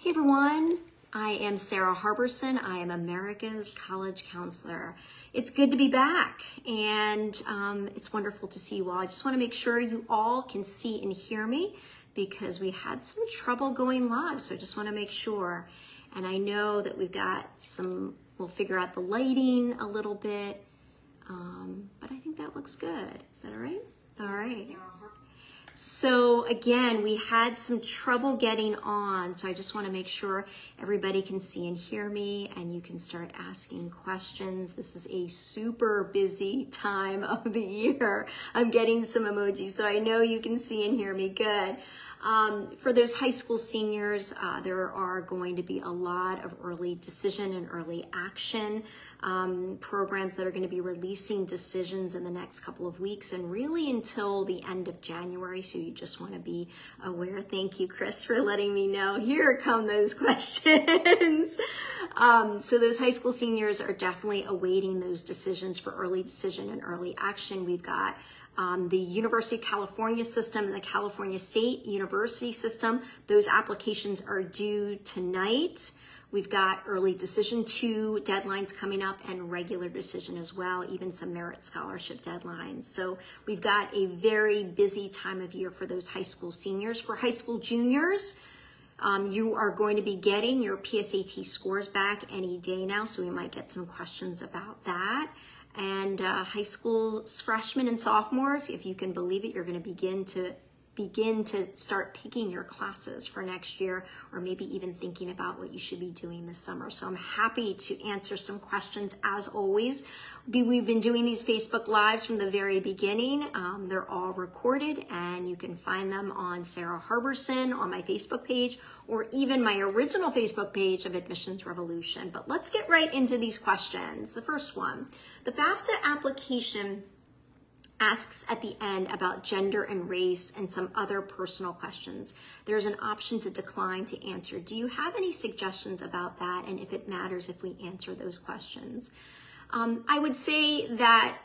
Hey everyone, I am Sara Harberson. I am America's college counselor. It's good to be back, and it's wonderful to see you all. I just want to make sure you all can see and hear me because we had some trouble going live, so I just want to make sure. And I know that we've got we'll figure out the lighting a little bit, but I think that looks good. Is that all right? All right. So again, we had some trouble getting on, so I just want to make sure everybody can see and hear me and you can start asking questions. This is a super busy time of the year. I'm getting some emojis, so I know you can see and hear me good. For those high school seniors, there are going to be a lot of early decision and early action programs that are going to be releasing decisions in the next couple of weeks and really until the end of January. So you just want to be aware. Thank you, Chris, for letting me know. Here come those questions. So those high school seniors are definitely awaiting those decisions for early decision and early action. We've got the University of California system and the California State University system. Those applications are due tonight. We've got early decision 2 deadlines coming up and regular decision as well, even some merit scholarship deadlines. So we've got a very busy time of year for those high school seniors. For high school juniors, you are going to be getting your PSAT scores back any day now, so we might get some questions about that. And high school freshmen and sophomores, if you can believe it, you're going to begin to start picking your classes for next year, or maybe even thinking about what you should be doing this summer. So I'm happy to answer some questions as always. We've been doing these Facebook Lives from the very beginning. They're all recorded and you can find them on Sara Harberson on my Facebook page, or even my original Facebook page of Admissions Revolution. But let's get right into these questions. The first one, the FAFSA application asks at the end about gender and race and some other personal questions. There's an option to decline to answer. Do you have any suggestions about that, and if it matters if we answer those questions? I would say that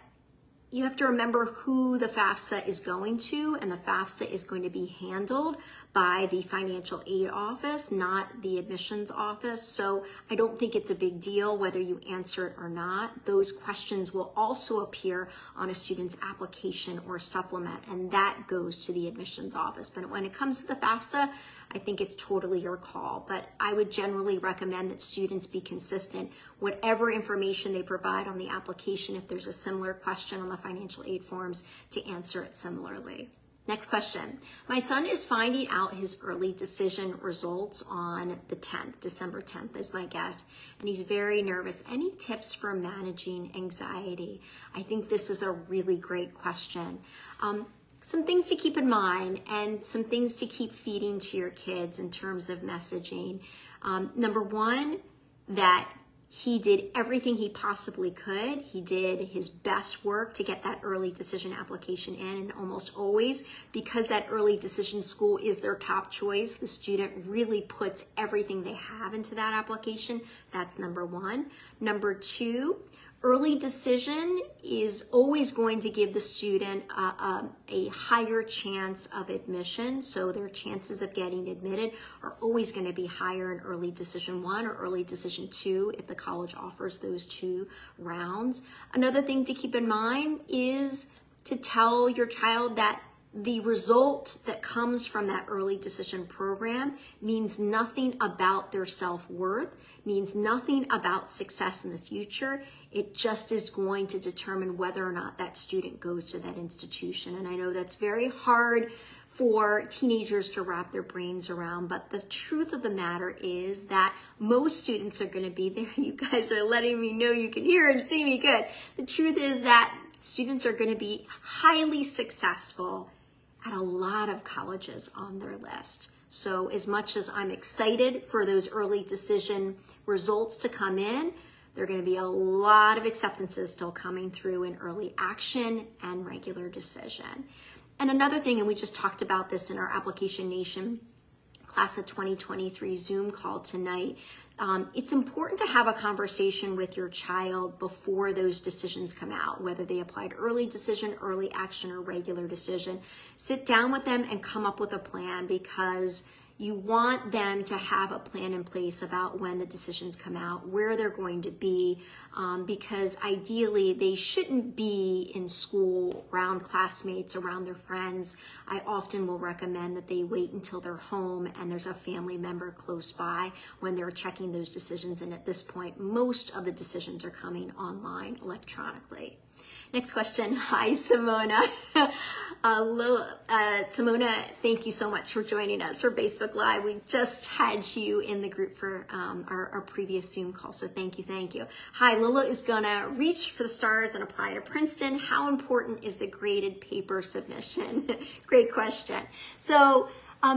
you have to remember who the FAFSA is going to, and the FAFSA is going to be handled by the financial aid office, not the admissions office. So I don't think it's a big deal whether you answer it or not. Those questions will also appear on a student's application or supplement, and that goes to the admissions office. But when it comes to the FAFSA, I think it's totally your call, but I would generally recommend that students be consistent. Whatever information they provide on the application, if there's a similar question on the financial aid forms, to answer it similarly. Next question. My son is finding out his early decision results on the 10th, December 10th is my guess, and he's very nervous. Any tips for managing anxiety? I think this is a really great question. Some things to keep in mind and some things to keep feeding to your kids in terms of messaging. Number one, that he did everything he possibly could. He did his best work to get that early decision application in, and almost always, because that early decision school is their top choice, the student really puts everything they have into that application. That's number one. Number two, early decision is always going to give the student a higher chance of admission. So their chances of getting admitted are always going to be higher in early decision 1 or early decision 2 if the college offers those 2 rounds. Another thing to keep in mind is to tell your child that the result that comes from that early decision program means nothing about their self-worth, means nothing about success in the future. It just is going to determine whether or not that student goes to that institution. And I know that's very hard for teenagers to wrap their brains around, but the truth of the matter is that most students are going to be there. You guys are letting me know you can hear and see me good. The truth is that students are going to be highly successful at a lot of colleges on their list. So as much as I'm excited for those early decision results to come in, there are going to be a lot of acceptances still coming through in early action and regular decision. And another thing, and we just talked about this in our Application Nation Class of 2023 Zoom call tonight, it's important to have a conversation with your child before those decisions come out, whether they applied early decision, early action, or regular decision. Sit down with them and come up with a plan, because You want them to have a plan in place about when the decisions come out, where they're going to be, because ideally they shouldn't be in school around classmates, around their friends. I often will recommend that they wait until they're home and there's a family member close by when they're checking those decisions. And at this point, most of the decisions are coming online electronically. Next question. Hi, Simona. Simona, thank you so much for joining us for Facebook Live. We just had you in the group for our previous Zoom call, so thank you, thank you. Hi, Lola is gonna reach for the stars and apply to Princeton. How important is the graded paper submission? Great question. So,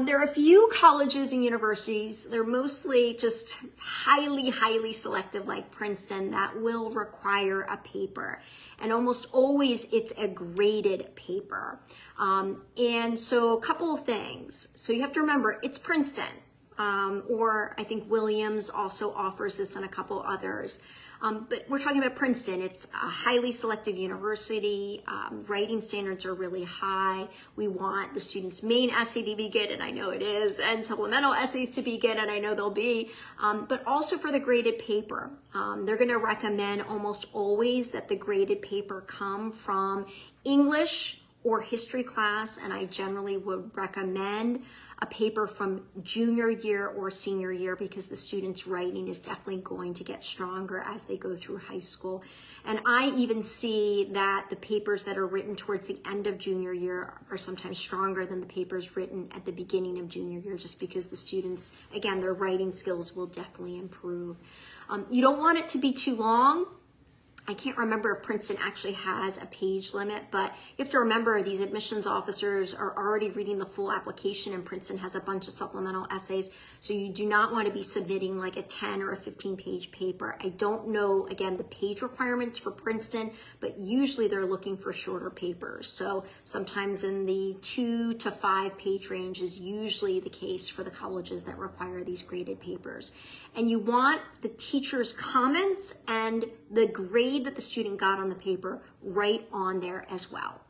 there are a few colleges and universities, they're mostly just highly selective like Princeton, that will require a paper. And almost always it's a graded paper. And so a couple of things. So you have to remember, it's Princeton, or I think Williams also offers this and a couple others. But we're talking about Princeton. It's a highly selective university. Writing standards are really high. We want the students' main essay to be good, and I know it is, and supplemental essays to be good, and I know they'll be, but also for the graded paper. They're gonna recommend almost always that the graded paper come from English or history class, and I generally would recommend a paper from junior year or senior year because the student's writing is definitely going to get stronger as they go through high school. And I even see that the papers that are written towards the end of junior year are sometimes stronger than the papers written at the beginning of junior year, just because the students, again, their writing skills will definitely improve. You don't want it to be too long. I can't remember if Princeton actually has a page limit, but you have to remember these admissions officers are already reading the full application, and Princeton has a bunch of supplemental essays. So you do not want to be submitting like a 10 or a 15-page paper. I don't know, again, the page requirements for Princeton, but usually they're looking for shorter papers. So sometimes in the 2 to 5 page range is usually the case for the colleges that require these graded papers. And you want the teacher's comments and the grade that the student got on the paper right on there as well.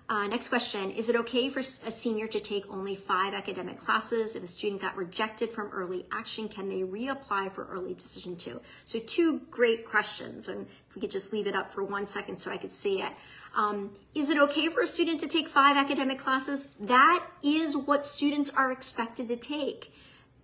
Next question, is it okay for a senior to take only 5 academic classes? If a student got rejected from early action, can they reapply for early decision 2? So 2 great questions, and if we could just leave it up for 1 second so I could see it. Is it okay for a student to take 5 academic classes? That is what students are expected to take,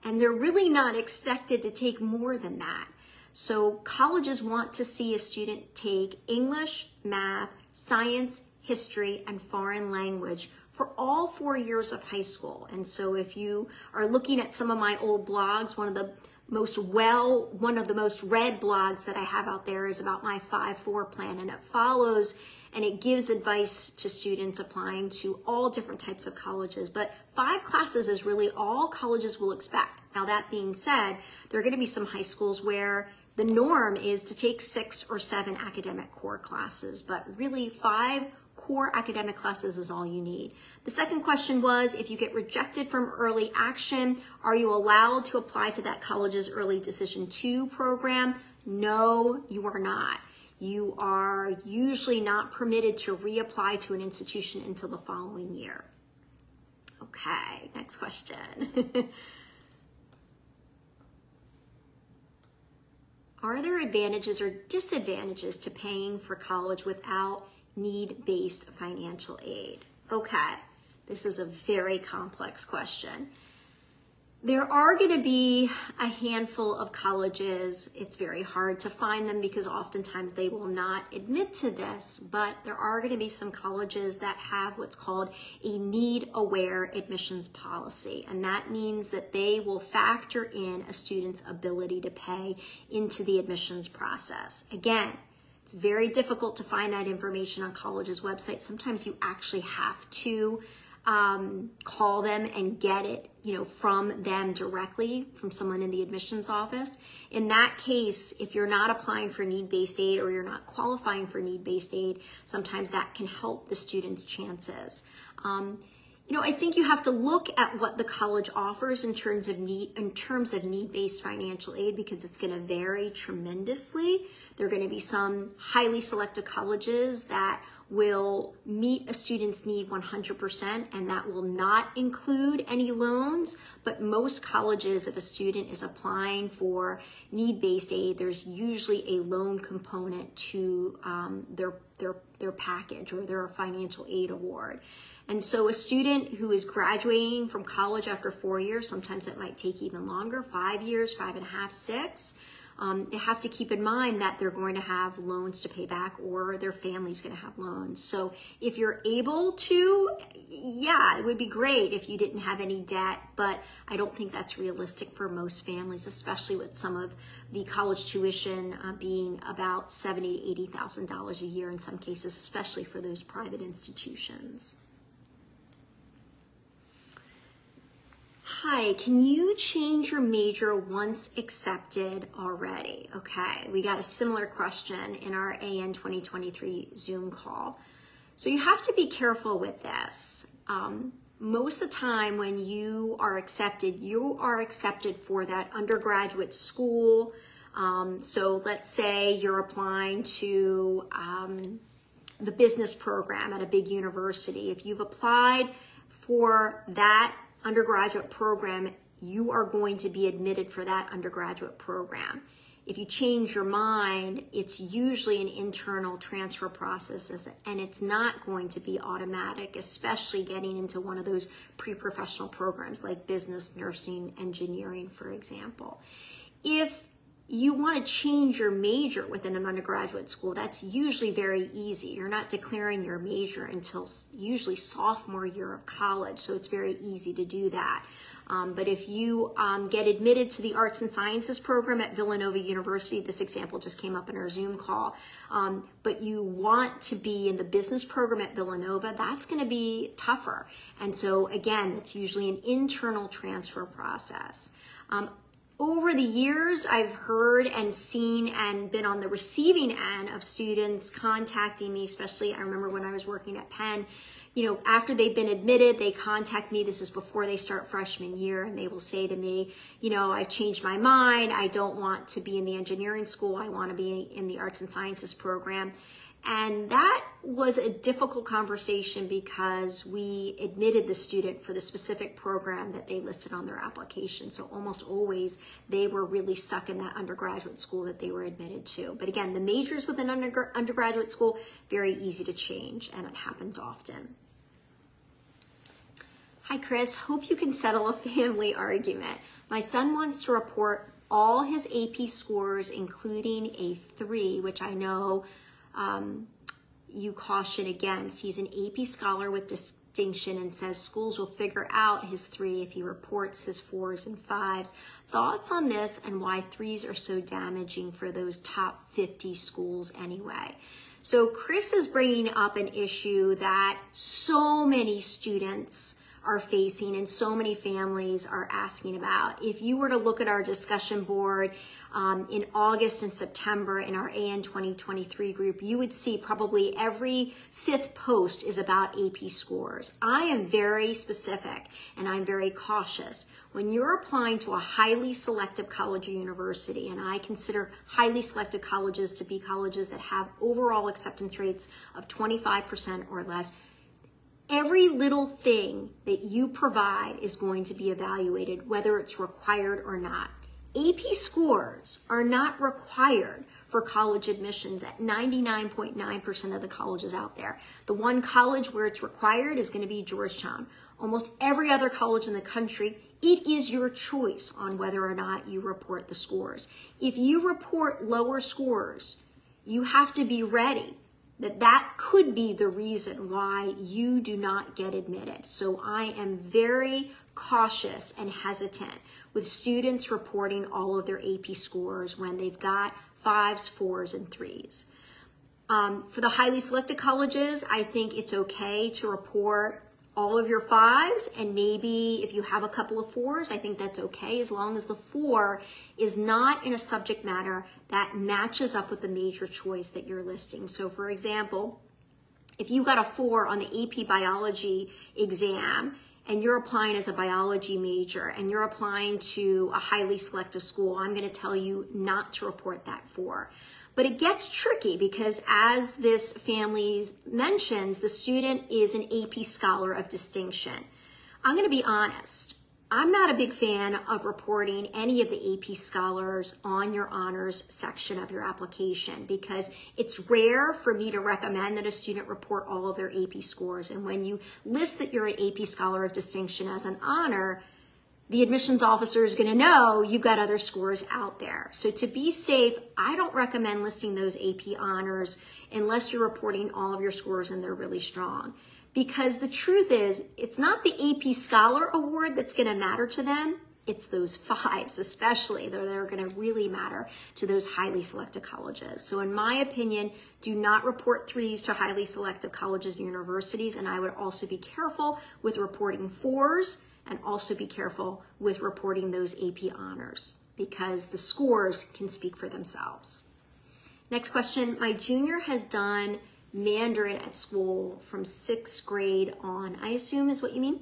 and they're really not expected to take more than that. So colleges want to see a student take English, math, science, history, and foreign language for all 4 years of high school. And so if you are looking at some of my old blogs, one of the most read blogs that I have out there is about my 5-4 plan, and it follows and it gives advice to students applying to all different types of colleges. But 5 classes is really all colleges will expect. Now that being said, there are going to be some high schools where the norm is to take 6 or 7 academic core classes, but really 5 core academic classes is all you need. The second question was, if you get rejected from early action, are you allowed to apply to that college's early decision 2 program? No, you are not. You are usually not permitted to reapply to an institution until the following year. Okay, next question. Are there advantages or disadvantages to paying for college without need-based financial aid? Okay, this is a very complex question. There are going to be a handful of colleges. It's very hard to find them because oftentimes they will not admit to this, but there are going to be some colleges that have what's called a need-aware admissions policy, and that means that they will factor in a student's ability to pay into the admissions process. Again, it's very difficult to find that information on colleges' websites. Sometimes you actually have to call them and get it, from them directly, from someone in the admissions office. In that case, if you're not applying for need-based aid or you're not qualifying for need-based aid, sometimes that can help the student's chances. I think you have to look at what the college offers in terms of need-based financial aid, because it's going to vary tremendously. There are going to be some highly selective colleges that will meet a student's need 100%, and that will not include any loans. But most colleges, if a student is applying for need-based aid, there's usually a loan component to their package or their financial aid award. And so a student who is graduating from college after 4 years, sometimes it might take even longer, 5 years, 5.5, 6, they have to keep in mind that they're going to have loans to pay back, or their family's going to have loans. So if you're able to, yeah, it would be great if you didn't have any debt, but I don't think that's realistic for most families, especially with some of the college tuition being about $70,000 to $80,000 a year in some cases, especially for those private institutions. Hi, can you change your major once accepted already? Okay, we got a similar question in our AN 2023 Zoom call. So you have to be careful with this. Most of the time when you are accepted for that undergraduate school. So let's say you're applying to the business program at a big university. If you've applied for that undergraduate program, you are going to be admitted for that undergraduate program. If you change your mind, it's usually an internal transfer process, and it's not going to be automatic, especially getting into one of those pre-professional programs like business, nursing, engineering, for example. If you want to change your major within an undergraduate school, that's usually very easy. You're not declaring your major until usually sophomore year of college, so it's very easy to do that. But if you get admitted to the Arts and Sciences program at Villanova University, this example just came up in our Zoom call, but you want to be in the business program at Villanova, that's going to be tougher. And so again, it's usually an internal transfer process. Over the years, I've heard and seen and been on the receiving end of students contacting me, especially I remember when I was working at Penn, you know, after they've been admitted, they contact me. This is before they start freshman year, and they will say to me, you know, I've changed my mind. I don't want to be in the engineering school. I want to be in the arts and sciences program. And that was a difficult conversation because we admitted the student for the specific program that they listed on their application. So almost always they were really stuck in that undergraduate school that they were admitted to. But again, the majors within undergraduate school, very easy to change, and it happens often. Hi, Chris. Hope you can settle a family argument. My son wants to report all his AP scores, including a 3, which I know you caution against. He's an AP scholar with distinction and says schools will figure out his 3 if he reports his 4s and 5s. Thoughts on this and why 3s are so damaging for those top 50 schools anyway? So Chris is bringing up an issue that so many students are facing and so many families are asking about. If you were to look at our discussion board in August and September in our AN 2023 group, you would see probably every 5th post is about AP scores. I am very specific and I'm very cautious. When you're applying to a highly selective college or university, and I consider highly selective colleges to be colleges that have overall acceptance rates of 25% or less, every little thing that you provide is going to be evaluated, whether it's required or not. AP scores are not required for college admissions at 99.9% of the colleges out there. The one college where it's required is going to be Georgetown. Almost every other college in the country, it is your choice on whether or not you report the scores. If you report lower scores, you have to be ready that could be the reason why you do not get admitted. So I am very cautious and hesitant with students reporting all of their AP scores when they've got 5s, 4s, and 3s. For the highly selected colleges, I think it's okay to report all of your 5s, and maybe if you have a couple of 4s, I think that's okay, as long as the 4 is not in a subject matter that matches up with the major choice that you're listing. So for example, if you got a 4 on the AP biology exam and you're applying as a biology major and you're applying to a highly selective school, I'm going to tell you not to report that for. But it gets tricky because, as this family mentions, the student is an AP Scholar of Distinction. I'm going to be honest. I'm not a big fan of reporting any of the AP Scholars on your honors section of your application because it's rare for me to recommend that a student report all of their AP scores. And when you list that you're an AP Scholar of Distinction as an honor, the admissions officer is going to know you've got other scores out there. So to be safe, I don't recommend listing those AP honors unless you're reporting all of your scores and they're really strong. Because the truth is, it's not the AP Scholar Award that's going to matter to them. It's those 5s, especially, that are going to really matter to those highly selected colleges. So in my opinion, do not report 3s to highly selective colleges and universities. And I would also be careful with reporting 4s and also be careful with reporting those AP honors because the scores can speak for themselves. Next question. My junior has done Mandarin at school from 6th grade on, I assume is what you mean.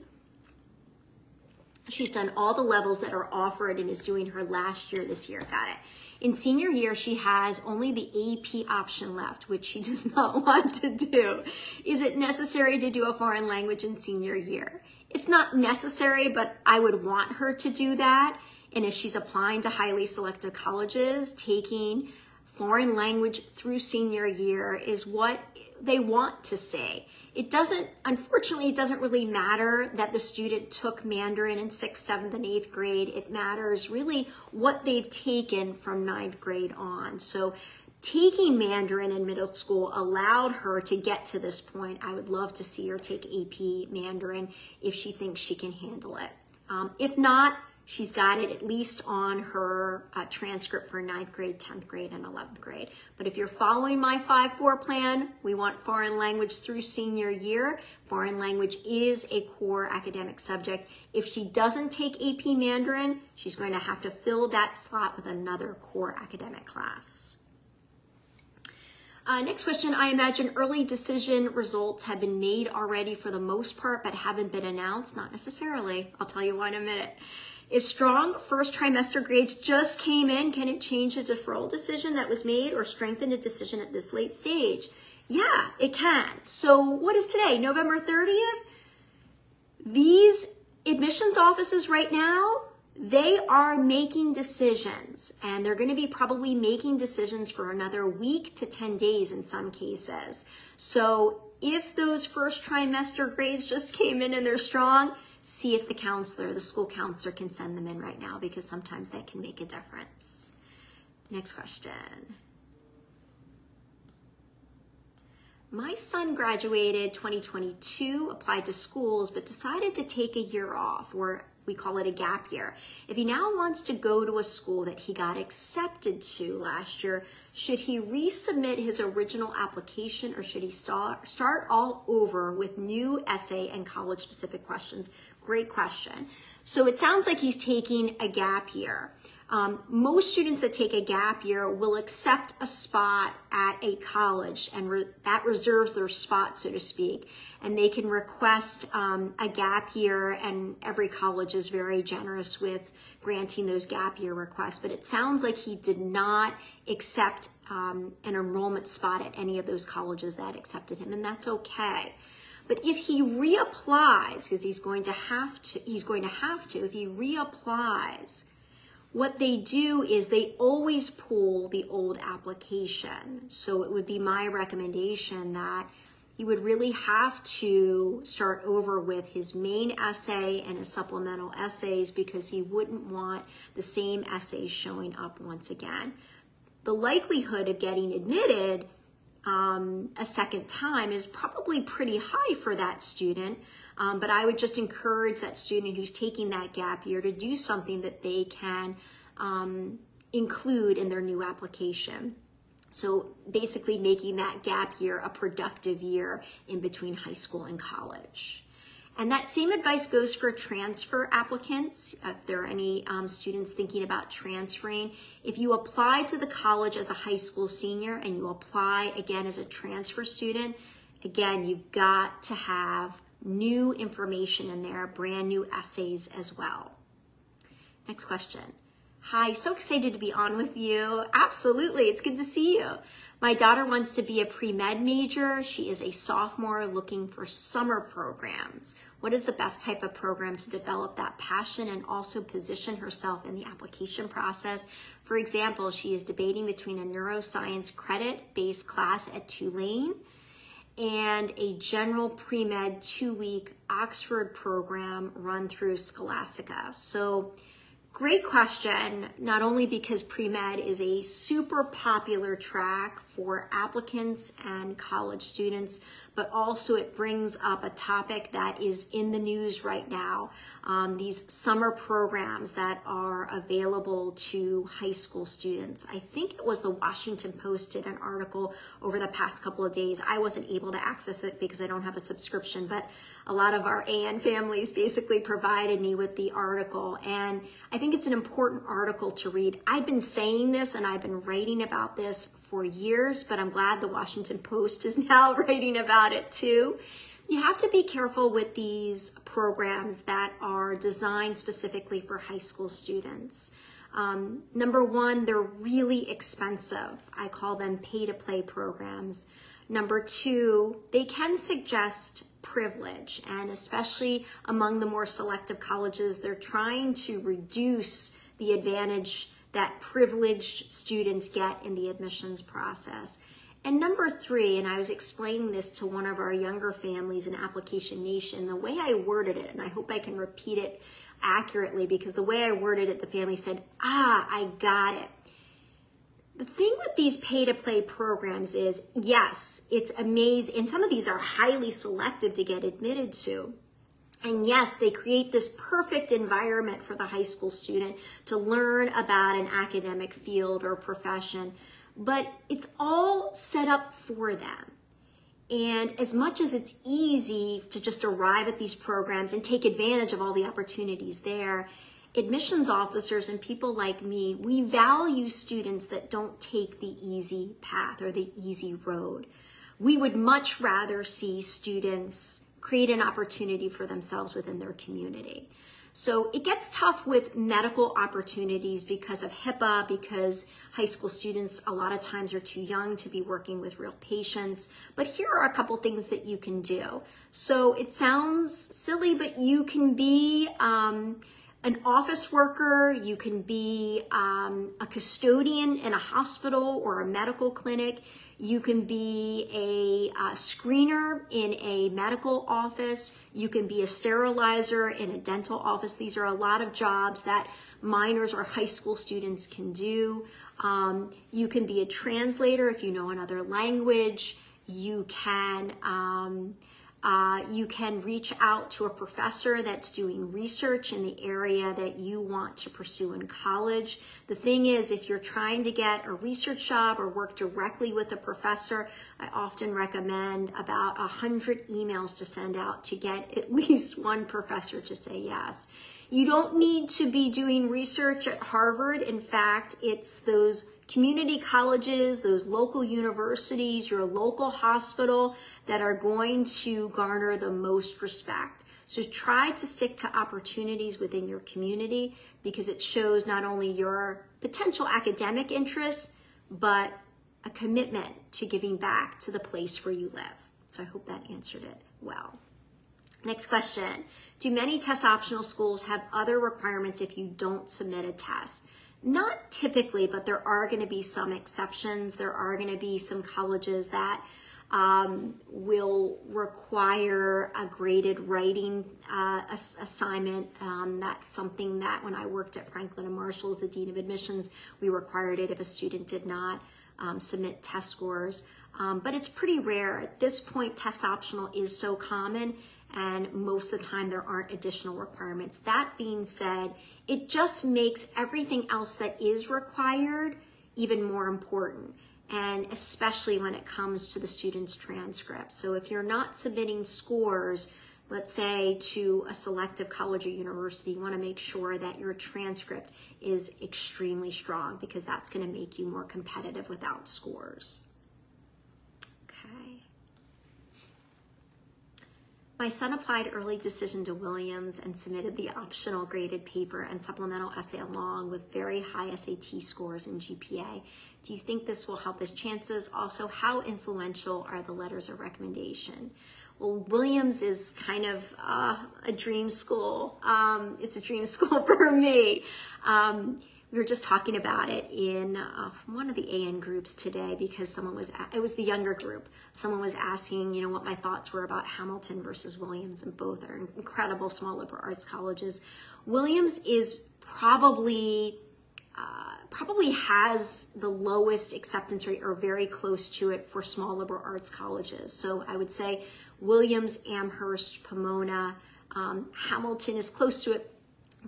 She's done all the levels that are offered and is doing her last year this year. Got it. In senior year, she has only the AP option left, which she does not want to do. Is it necessary to do a foreign language in senior year? It's not necessary, but I would want her to do that. And if she's applying to highly selective colleges, taking foreign language through senior year is what they want to say. It doesn't, unfortunately, it doesn't really matter that the student took Mandarin in 6th, 7th, and 8th grade. It matters really what they've taken from 9th grade on. So taking Mandarin in middle school allowed her to get to this point. I would love to see her take AP Mandarin if she thinks she can handle it. If not, she's got it at least on her transcript for 9th grade, 10th grade, and 11th grade. But if you're following my 5-4 plan, we want foreign language through senior year. Foreign language is a core academic subject. If she doesn't take AP Mandarin, she's going to have to fill that slot with another core academic class. Next question. I imagine early decision results have been made already for the most part, but haven't been announced. Not necessarily. I'll tell you why in a minute. If strong first trimester grades just came in, can it change a deferral decision that was made or strengthen a decision at this late stage? Yeah, it can. So what is today? November 30th? These admissions offices right now, they are making decisions, and they're going to be probably making decisions for another week to 10 days in some cases. So if those first trimester grades just came in and they're strong, see if the counselor, the school counselor, can send them in right now because sometimes that can make a difference. Next question. My son graduated 2022, applied to schools, but decided to take a year off, or we call it a gap year. If he now wants to go to a school that he got accepted to last year, should he resubmit his original application or should he start all over with new essay and college-specific questions? Great question. So it sounds like he's taking a gap year. Most students that take a gap year will accept a spot at a college, and that reserves their spot, so to speak. And they can request a gap year, and every college is very generous with granting those gap year requests. But it sounds like he did not accept an enrollment spot at any of those colleges that accepted him, and that's okay. But if he reapplies, because he's going to have to, if he reapplies, what they do is they always pull the old application. So it would be my recommendation that he would really have to start over with his main essay and his supplemental essays because he wouldn't want the same essays showing up once again. The likelihood of getting admitted a second time is probably pretty high for that student, but I would just encourage that student who's taking that gap year to do something that they can include in their new application. So basically making that gap year a productive year in between high school and college. And that same advice goes for transfer applicants. If there are any students thinking about transferring, if you apply to the college as a high school senior and you apply again as a transfer student, again, you've got to have new information in there, brand new essays as well. Next question. Hi, so excited to be on with you. Absolutely, it's good to see you. My daughter wants to be a pre-med major. She is a sophomore looking for summer programs. What is the best type of program to develop that passion and also position herself in the application process? For example, she is debating between a neuroscience credit-based class at Tulane and a general pre-med 2-week Oxford program run through Scholastica. So great question, not only because pre-med is a super popular track for applicants and college students, but also it brings up a topic that is in the news right now, these summer programs that are available to high school students. I think it was the Washington Post did an article over the past couple of days. I wasn't able to access it because I don't have a subscription, but a lot of our AN families basically provided me with the article, and I think it's an important article to read. I've been saying this and I've been writing about this for years, but I'm glad the Washington Post is now writing about it too. You have to be careful with these programs that are designed specifically for high school students. Number one, they're really expensive. I call them pay-to-play programs. Number two, they can suggest privilege, and especially among the more selective colleges, they're trying to reduce the advantage that privileged students get in the admissions process. And number three, and I was explaining this to one of our younger families in Application Nation, the way I worded it, and I hope I can repeat it accurately, because the way I worded it, the family said, I got it. The thing with these pay-to-play programs is, yes, it's amazing, and some of these are highly selective to get admitted to. And yes, they create this perfect environment for the high school student to learn about an academic field or profession, but it's all set up for them. And as much as it's easy to just arrive at these programs and take advantage of all the opportunities there, admissions officers and people like me, we value students that don't take the easy path or the easy road. We would much rather see students create an opportunity for themselves within their community. So it gets tough with medical opportunities because of HIPAA, because high school students a lot of times are too young to be working with real patients. But here are a couple things that you can do. So it sounds silly, but you can be an office worker, you can be a custodian in a hospital or a medical clinic, you can be a screener in a medical office, you can be a sterilizer in a dental office. These are a lot of jobs that minors or high school students can do. You can be a translator if you know another language. You can reach out to a professor that's doing research in the area that you want to pursue in college. The thing is, if you're trying to get a research job or work directly with a professor, I often recommend about 100 emails to send out to get at least one professor to say yes. You don't need to be doing research at Harvard. In fact, it's those community colleges, those local universities, your local hospital that are going to garner the most respect. So try to stick to opportunities within your community because it shows not only your potential academic interests, but a commitment to giving back to the place where you live. So I hope that answered it well. Next question. Do many test optional schools have other requirements if you don't submit a test? Not typically, but there are going to be some exceptions. There are going to be some colleges that will require a graded writing assignment. That's something that when I worked at Franklin and Marshall as the Dean of Admissions, we required it if a student did not submit test scores. But it's pretty rare. At this point, test optional is so common, and most of the time there aren't additional requirements. That being said, it just makes everything else that is required even more important, and especially when it comes to the student's transcript. So if you're not submitting scores, let's say to a selective college or university, you want to make sure that your transcript is extremely strong because that's going to make you more competitive without scores. My son applied early decision to Williams and submitted the optional graded paper and supplemental essay along with very high SAT scores and GPA. Do you think this will help his chances? Also, how influential are the letters of recommendation? Well, Williams is kind of a dream school. It's a dream school for me. We were just talking about it in one of the AN groups today because it was the younger group. Someone was asking, you know, what my thoughts were about Hamilton versus Williams, and both are incredible small liberal arts colleges. Williams is probably has the lowest acceptance rate or very close to it for small liberal arts colleges. So I would say Williams, Amherst, Pomona, Hamilton is close to it,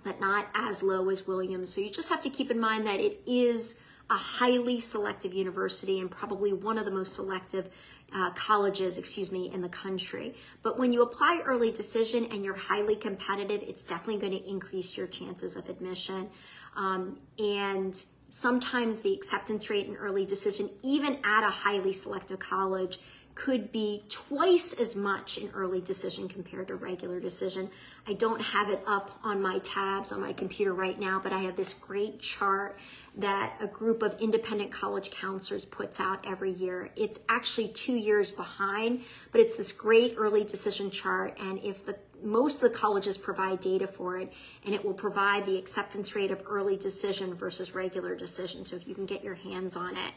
but not as low as Williams. So you just have to keep in mind that it is a highly selective university and probably one of the most selective colleges, in the country. But when you apply early decision and you're highly competitive, it's definitely going to increase your chances of admission. And sometimes the acceptance rate in early decision, even at a highly selective college, could be twice as much in early decision compared to regular decision. I don't have it up on my tabs on my computer right now, but I have this great chart that a group of independent college counselors puts out every year. It's actually 2 years behind, but it's this great early decision chart. And if most of the colleges provide data for it, and it will provide the acceptance rate of early decision versus regular decision. So if you can get your hands on it,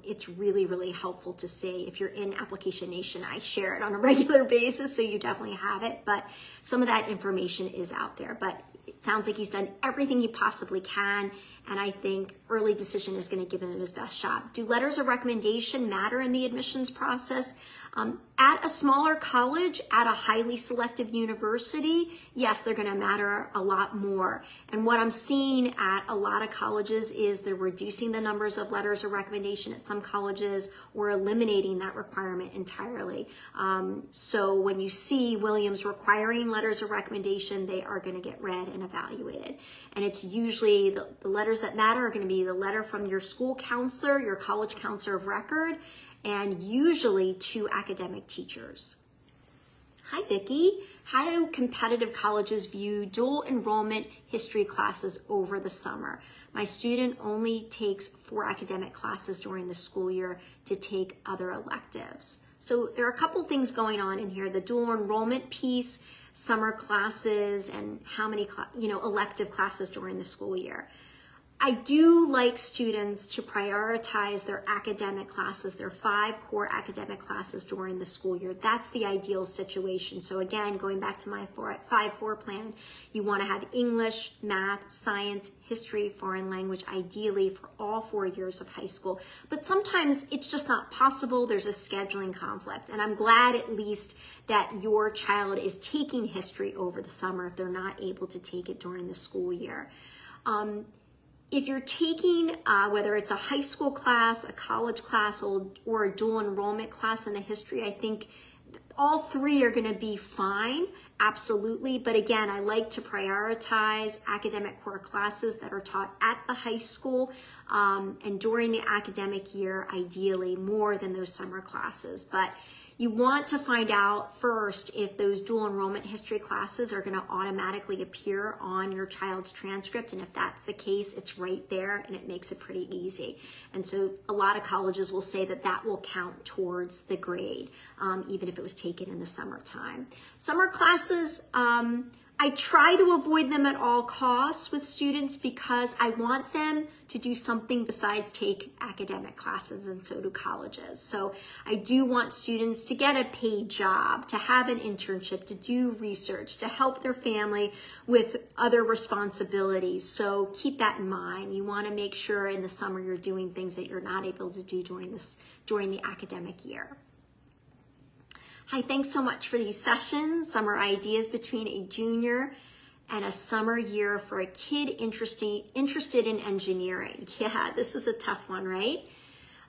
it's really, really helpful to see. If you're in Application Nation, I share it on a regular basis, so you definitely have it. But some of that information is out there. But it sounds like he's done everything he possibly can, and I think early decision is going to give him his best shot. Do letters of recommendation matter in the admissions process? At a smaller college, at a highly selective university, yes, they're going to matter a lot more. And what I'm seeing at a lot of colleges is they're reducing the numbers of letters of recommendation at some colleges or eliminating that requirement entirely. So when you see Williams requiring letters of recommendation, they are going to get read and evaluated. And it's usually the letters that matter are going to be the letter from your school counselor, your college counselor of record, and usually 2 academic teachers. Hi, Vicki. How do competitive colleges view dual enrollment history classes over the summer? My student only takes 4 academic classes during the school year to take other electives. So there are a couple things going on in here. The dual enrollment piece, summer classes, and how many elective classes during the school year. I do like students to prioritize their academic classes, their 5 core academic classes during the school year. That's the ideal situation. So again, going back to my 5-4 plan, you want to have English, math, science, history, foreign language, ideally for all 4 years of high school. But sometimes it's just not possible. There's a scheduling conflict. And I'm glad at least that your child is taking history over the summer if they're not able to take it during the school year. If you're taking, whether it's a high school class, a college class, or a dual enrollment class in the history, I think all 3 are going to be fine, absolutely. But again, I like to prioritize academic core classes that are taught at the high school and during the academic year, ideally more than those summer classes. But you want to find out first if those dual enrollment history classes are going to automatically appear on your child's transcript. And if that's the case, it's right there and it makes it pretty easy. And so a lot of colleges will say that that will count towards the grade, even if it was taken in the summertime. Summer classes, I try to avoid them at all costs with students because I want them to do something besides take academic classes, and so do colleges. So I do want students to get a paid job, to have an internship, to do research, to help their family with other responsibilities. So keep that in mind. You want to make sure in the summer you're doing things that you're not able to do during the academic year. Hi, thanks so much for these sessions. Summer ideas between a junior and a summer year for a kid interested in engineering. Yeah, this is a tough one, right?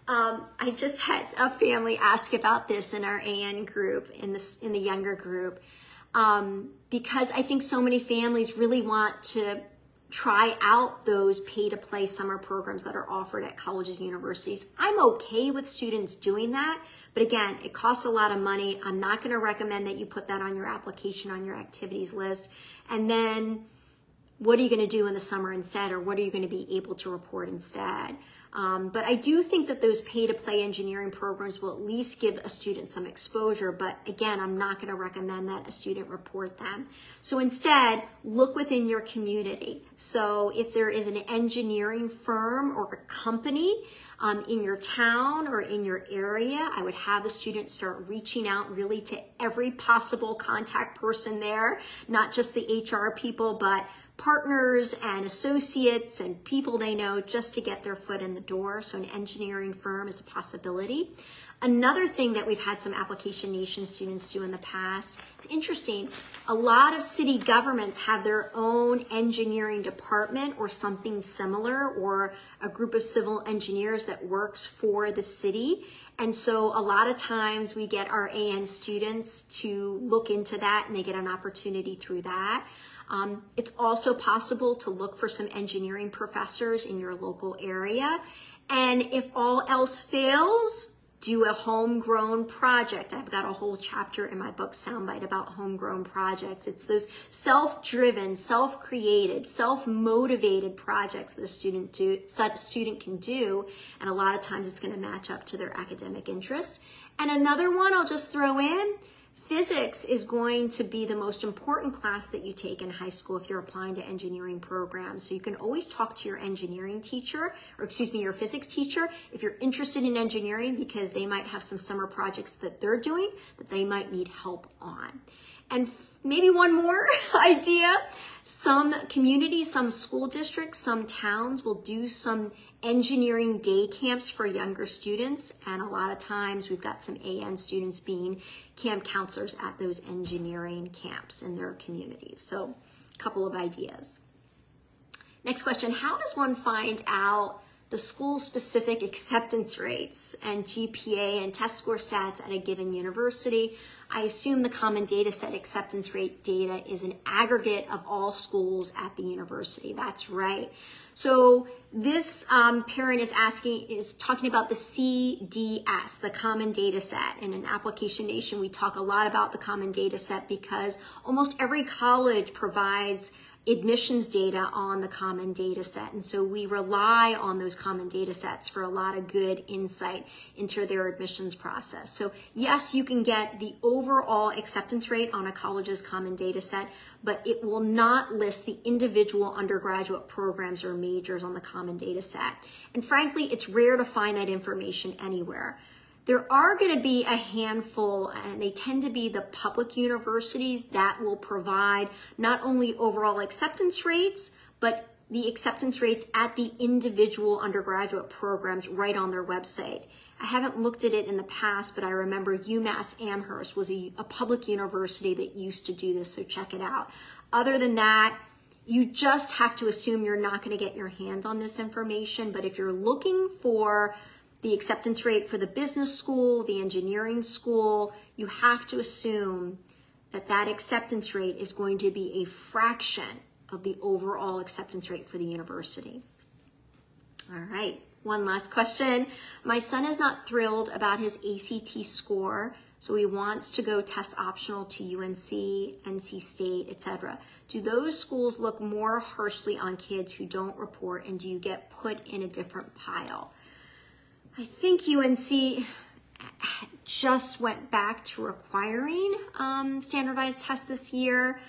I just had a family ask about this in our AN group, in the younger group, because I think so many families really want to try out those pay-to-play summer programs that are offered at colleges and universities. I'm okay with students doing that, but again, it costs a lot of money. I'm not going to recommend that you put that on your application, on your activities list. And then what are you going to do in the summer instead, or what are you going to be able to report instead? But I do think that those pay-to-play engineering programs will at least give a student some exposure. But again, I'm not going to recommend that a student report them. So instead, look within your community. So if there is an engineering firm or a company in your town or in your area, I would have the students start reaching out really to every possible contact person there, not just the HR people, but partners and associates and people they know, just to get their foot in the door. So an engineering firm is a possibility. Another thing that we've had some Application Nation students do in the past, it's interesting, a lot of city governments have their own engineering department or something similar, or a group of civil engineers that works for the city. And so a lot of times we get our AN students to look into that, and they get an opportunity through that. It's also possible to look for some engineering professors in your local area. And if all else fails, do a homegrown project. I've got a whole chapter in my book, SOUNDBITE, about homegrown projects. It's those self-driven, self-created, self-motivated projects that a student can do. And a lot of times it's going to match up to their academic interest. And another one I'll just throw in, physics is going to be the most important class that you take in high school if you're applying to engineering programs. So you can always talk to your engineering teacher, or excuse me, your physics teacher, if you're interested in engineering, because they might have some summer projects that they're doing that they might need help on. And maybe one more idea, some communities, some school districts, some towns will do some engineering day camps for younger students. And a lot of times we've got some AN students being camp counselors at those engineering camps in their communities. So a couple of ideas. Next question, how does one find out the school-specific acceptance rates and GPA and test score stats at a given university? I assume the common data set acceptance rate data is an aggregate of all schools at the university. That's right. So this parent is talking about the CDS, the common data set. And in Application Nation, we talk a lot about the common data set because almost every college provides admissions data on the common data set. And so we rely on those common data sets for a lot of good insight into their admissions process. So yes, you can get the overall acceptance rate on a college's common data set, but it will not list the individual undergraduate programs or majors on the common data set. And frankly, it's rare to find that information anywhere. There are going to be a handful, and they tend to be the public universities that will provide not only overall acceptance rates, but the acceptance rates at the individual undergraduate programs right on their website. I haven't looked at it in the past, but I remember UMass Amherst was a public university that used to do this, so check it out. Other than that, you just have to assume you're not going to get your hands on this information, but if you're looking for the acceptance rate for the business school, the engineering school, you have to assume that that acceptance rate is going to be a fraction of the overall acceptance rate for the university. All right, one last question. My son is not thrilled about his ACT score, so he wants to go test optional to UNC, NC State, etc. Do those schools look more harshly on kids who don't report, and do you get put in a different pile? I think UNC just went back to requiring standardized tests this year.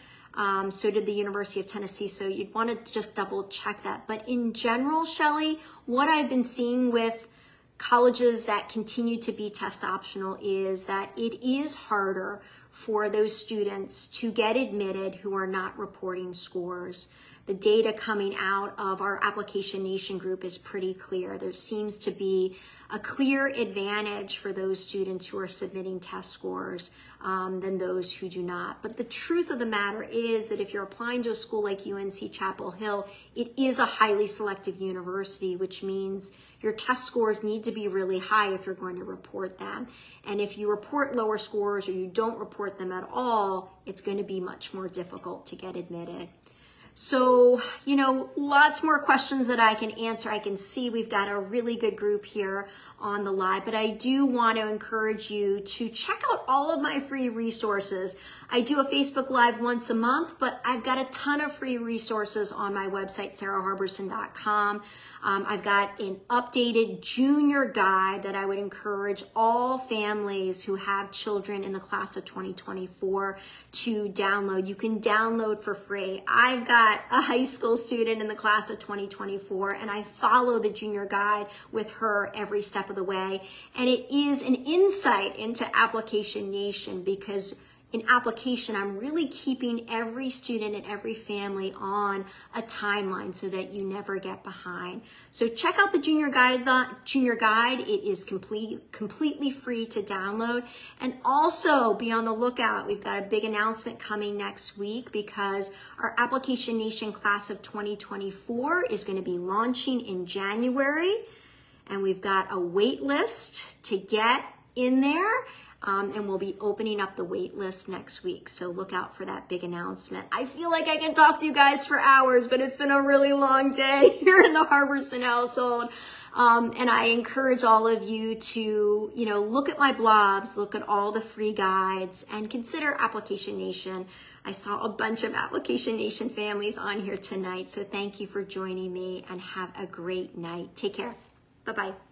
So did the University of Tennessee. So you'd want to just double check that. But in general, Shelley, what I've been seeing with colleges that continue to be test optional is that it is harder for those students to get admitted who are not reporting scores. The data coming out of our Application Nation group is pretty clear. There seems to be a clear advantage for those students who are submitting test scores than those who do not. But the truth of the matter is that if you're applying to a school like UNC Chapel Hill, it is a highly selective university, which means your test scores need to be really high if you're going to report them. And if you report lower scores or you don't report them at all, it's going to be much more difficult to get admitted. So, you know, lots more questions that I can answer. I can see we've got a really good group here on the live, but I do want to encourage you to check out all of my free resources. I do a Facebook Live once a month, but I've got a ton of free resources on my website, saraharberson.com. I've got an updated junior guide that I would encourage all families who have children in the class of 2024 to download. You can download for free. I've got a high school student in the class of 2024, and I follow the junior guide with her every step of the way. And it is an insight into Application Nation, because in application, I'm really keeping every student and every family on a timeline so that you never get behind. So check out the junior guide. It is completely free to download. And also be on the lookout. We've got a big announcement coming next week, because our Application Nation class of 2024 is going to be launching in January. And we've got a wait list to get in there. And we'll be opening up the wait list next week. So look out for that big announcement. I feel like I can talk to you guys for hours, but it's been a really long day here in the Harberson household. And I encourage all of you to, you know, look at my blogs, look at all the free guides, and consider Application Nation. I saw a bunch of Application Nation families on here tonight. So thank you for joining me, and have a great night. Take care. Bye-bye.